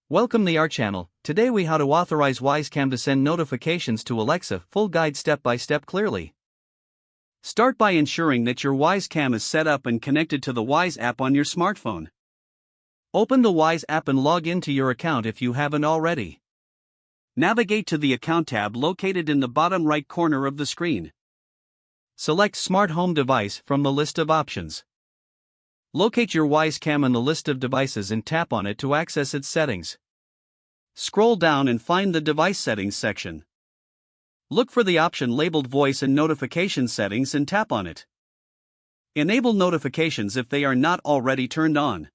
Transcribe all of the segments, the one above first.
Welcome to our channel. Today we how to authorize Wyze Cam to send notifications to Alexa. Full guide step by step clearly. Start by ensuring that your Wyze Cam is set up and connected to the Wyze app on your smartphone. Open the Wyze app and log into your account if you haven't already. Navigate to the Account tab located in the bottom right corner of the screen. Select Smart Home Device from the list of options. Locate your Wyze Cam in the list of devices and tap on it to access its settings. Scroll down and find the Device Settings section. Look for the option labeled Voice and Notification Settings and tap on it. Enable notifications if they are not already turned on.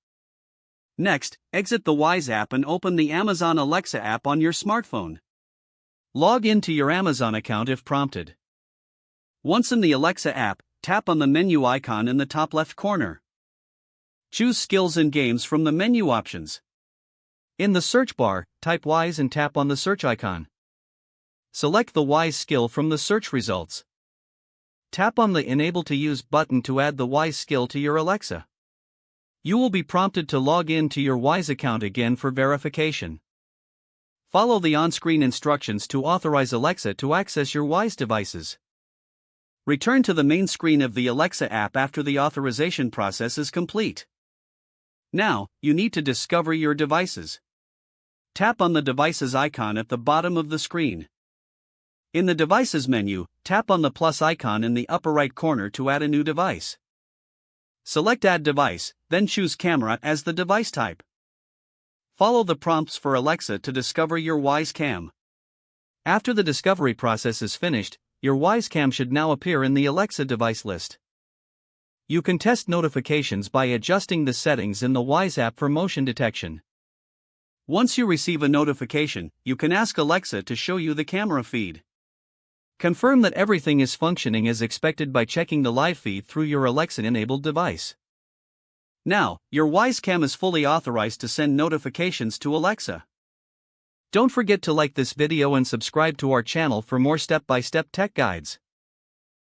Next, exit the Wyze app and open the Amazon Alexa app on your smartphone. Log into your Amazon account if prompted. Once in the Alexa app, tap on the menu icon in the top left corner. Choose Skills and Games from the menu options. In the search bar, type Wyze and tap on the search icon. Select the Wyze skill from the search results. Tap on the Enable to Use button to add the Wyze skill to your Alexa. You will be prompted to log in to your Wyze account again for verification. Follow the on-screen instructions to authorize Alexa to access your Wyze devices. Return to the main screen of the Alexa app after the authorization process is complete. Now, you need to discover your devices. Tap on the Devices icon at the bottom of the screen. In the Devices menu, tap on the plus icon in the upper right corner to add a new device. Select Add Device, then choose Camera as the device type. Follow the prompts for Alexa to discover your Wyze Cam. After the discovery process is finished, your Wyze Cam should now appear in the Alexa device list. You can test notifications by adjusting the settings in the Wyze app for motion detection. Once you receive a notification, you can ask Alexa to show you the camera feed. Confirm that everything is functioning as expected by checking the live feed through your Alexa-enabled device. Now, your Wyze Cam is fully authorized to send notifications to Alexa. Don't forget to like this video and subscribe to our channel for more step-by-step tech guides.